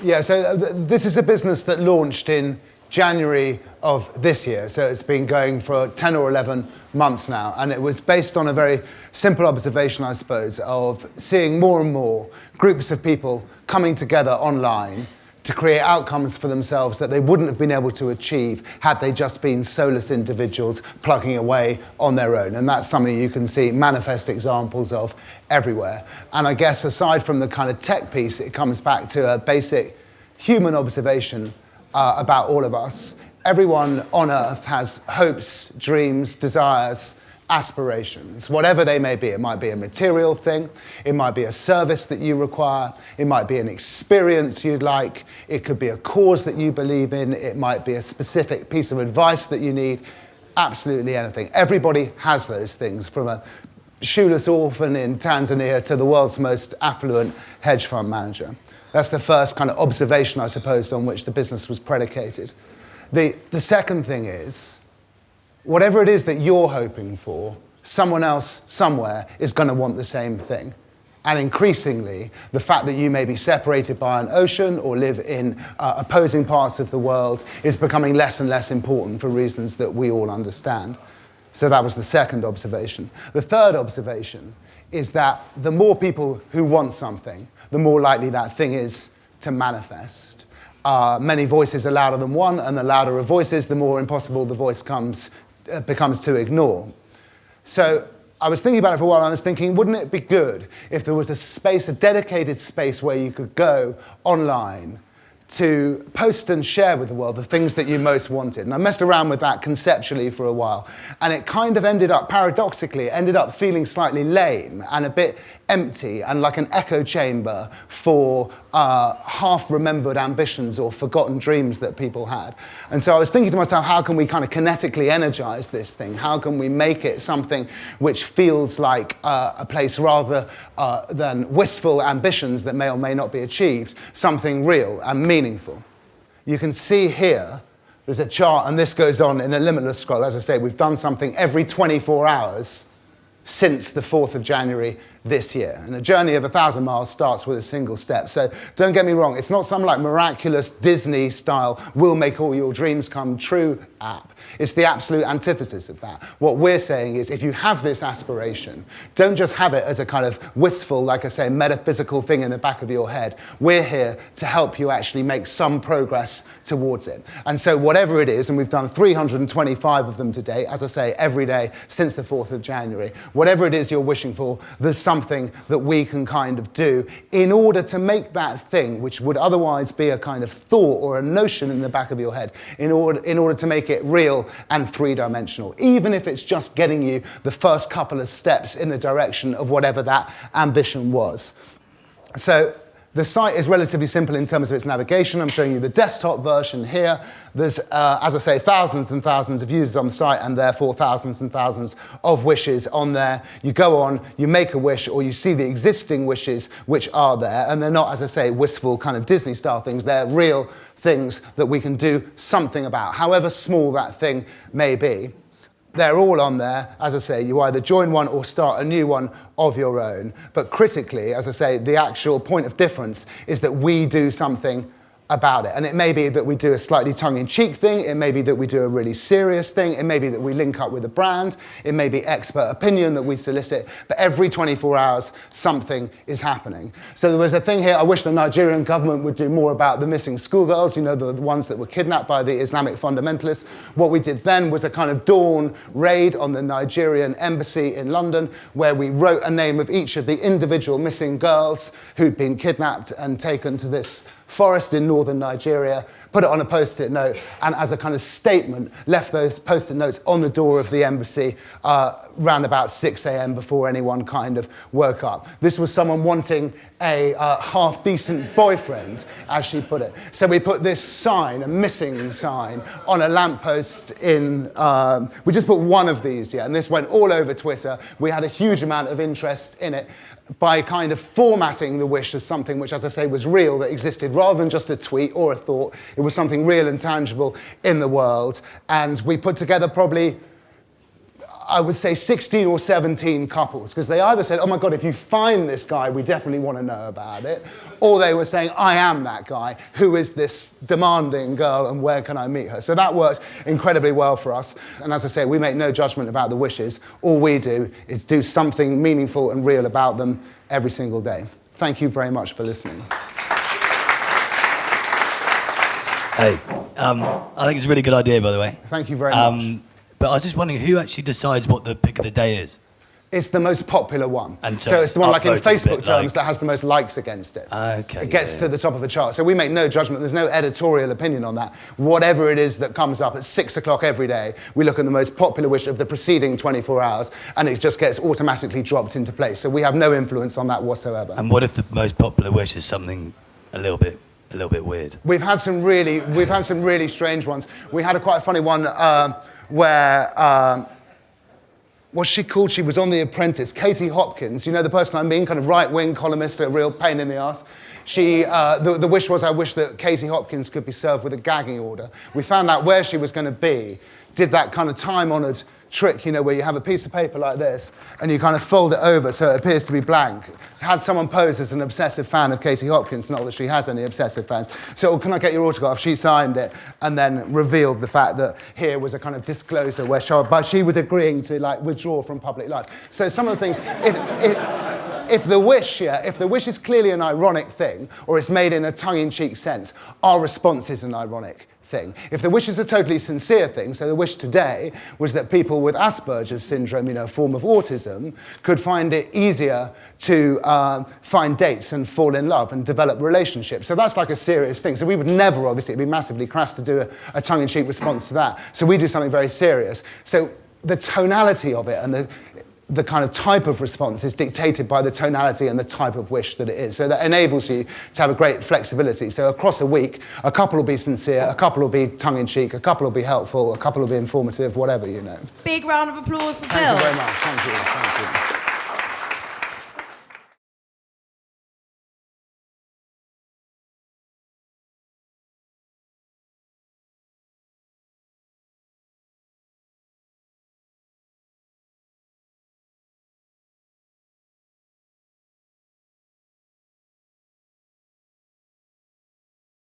Yeah, so this is a business that launched in January of this year, so it's been going for 10 or 11 months now, and it was based on a very simple observation, I suppose, of seeing more and more groups of people coming together online to create outcomes for themselves that they wouldn't have been able to achieve had they just been soulless individuals plugging away on their own. And that's something you can see manifest examples of everywhere. And I guess aside from the kind of tech piece, it comes back to a basic human observation about all of us. Everyone on Earth has hopes, dreams, desires, aspirations, whatever they may be. It might be a material thing, it might be a service that you require, it might be an experience you'd like, it could be a cause that you believe in, it might be a specific piece of advice that you need, absolutely anything. Everybody has those things, from a shoeless orphan in Tanzania to the world's most affluent hedge fund manager. That's the first kind of observation, I suppose, on which the business was predicated. The second thing is, whatever it is that you're hoping for, someone else somewhere is going to want the same thing. And increasingly, the fact that you may be separated by an ocean or live in opposing parts of the world is becoming less and less important for reasons that we all understand. So that was the second observation. The third observation is that the more people who want something, the more likely that thing is to manifest. Many voices are louder than one, and the louder a voice is, the more impossible the voice becomes to ignore. So I was thinking about it for a while, and I was thinking, wouldn't it be good if there was a space, a dedicated space where you could go online to post and share with the world the things that you most wanted? And I messed around with that conceptually for a while, and it kind of ended up, paradoxically, feeling slightly lame and a bit empty and like an echo chamber for half-remembered ambitions or forgotten dreams that people had. And so I was thinking to myself, how can we kind of kinetically energize this thing? How can we make it something which feels like a place rather than wistful ambitions that may or may not be achieved, something real and meaningful? You can see here, there's a chart, and this goes on in a limitless scroll. As I say, we've done something every 24 hours since the 4th of January this year. And a journey of 1,000 miles starts with a single step. So don't get me wrong, it's not some like miraculous Disney-style "will make all your dreams come true" app. It's the absolute antithesis of that. What we're saying is, if you have this aspiration, don't just have it as a kind of wistful, like I say, metaphysical thing in the back of your head. We're here to help you actually make some progress towards it. And so whatever it is, and we've done 325 of them today, as I say, every day since the 4th of January, whatever it is you're wishing for, there's something that we can kind of do in order to make that thing, which would otherwise be a kind of thought or a notion in the back of your head, in order to make it real and three-dimensional, even if it's just getting you the first couple of steps in the direction of whatever that ambition was. So the site is relatively simple in terms of its navigation. I'm showing you the desktop version here. There's, as I say, thousands and thousands of users on the site, and therefore thousands and thousands of wishes on there. You go on, you make a wish, or you see the existing wishes which are there, and they're not, as I say, wistful kind of Disney-style things. They're real things that we can do something about, however small that thing may be. They're all on there. As I say, you either join one or start a new one of your own. But critically, as I say, the actual point of difference is that we do something about it. And it may be that we do a slightly tongue-in-cheek thing, it may be that we do a really serious thing, it may be that we link up with a brand, it may be expert opinion that we solicit, but every 24 hours something is happening. So there was a thing here, I wish the Nigerian government would do more about the missing schoolgirls, you know, the ones that were kidnapped by the Islamic fundamentalists. What we did then was a kind of dawn raid on the Nigerian embassy in London, where we wrote a name of each of the individual missing girls who'd been kidnapped and taken to this forest in northern Nigeria, put it on a post-it note, and as a kind of statement, left those post-it notes on the door of the embassy round about 6 a.m. before anyone kind of woke up. This was someone wanting a half-decent boyfriend, as she put it. So we put this sign, a missing sign, on a lamppost in, we just put one of these, yeah, and this went all over Twitter. We had a huge amount of interest in it by kind of formatting the wish as something which, as I say, was real, that existed, rather than just a tweet or a thought. It was something real and tangible in the world. And we put together probably, I would say 16 or 17 couples, because they either said, oh my God, if you find this guy, we definitely want to know about it, or they were saying, I am that guy, who is this demanding girl and where can I meet her? So that worked incredibly well for us. And as I say, we make no judgment about the wishes. All we do is do something meaningful and real about them every single day. Thank you very much for listening. Hey, I think it's a really good idea, by the way. Thank you very much. But I was just wondering, who actually decides what the pick of the day is? It's the most popular one. And so it's the one, like in Facebook terms, like... that has the most likes against it. Okay. It gets to the top of the chart. So we make no judgment. There's no editorial opinion on that. Whatever it is that comes up at 6 o'clock every day, we look at the most popular wish of the preceding 24 hours, and it just gets automatically dropped into place. So we have no influence on that whatsoever. And what if the most popular wish is something a little bit weird? We've had some really strange ones. We had a quite funny one where. What's she called? She was on The Apprentice. Katie Hopkins, you know the person I mean, kind of right-wing columnist, a real pain in the arse. The wish was, I wish that Katie Hopkins could be served with a gagging order. We found out where she was going to be, did that kind of time-honoured trick, you know, where you have a piece of paper like this and you kind of fold it over so it appears to be blank. Had someone pose as an obsessive fan of Katie Hopkins, not that she has any obsessive fans. So, can I get your autograph? She signed it and then revealed the fact that here was a kind of disclosure where she was agreeing to like withdraw from public life. So some of the things, if the wish is clearly an ironic thing or it's made in a tongue-in-cheek sense, our response is an ironic thing. If the wish is a totally sincere thing, so the wish today was that people with Asperger's syndrome, you know, a form of autism, could find it easier to find dates and fall in love and develop relationships. So that's like a serious thing. So we would never, obviously, it'd be massively crass to do a tongue-in-cheek response to that. So we do something very serious. So the tonality of it and the kind of type of response is dictated by the tonality and the type of wish that it is. So that enables you to have a great flexibility. So across a week, a couple will be sincere, a couple will be tongue-in-cheek, a couple will be helpful, a couple will be informative, whatever, you know. Big round of applause for Bill. Thank you very much. Thank you. Thank you.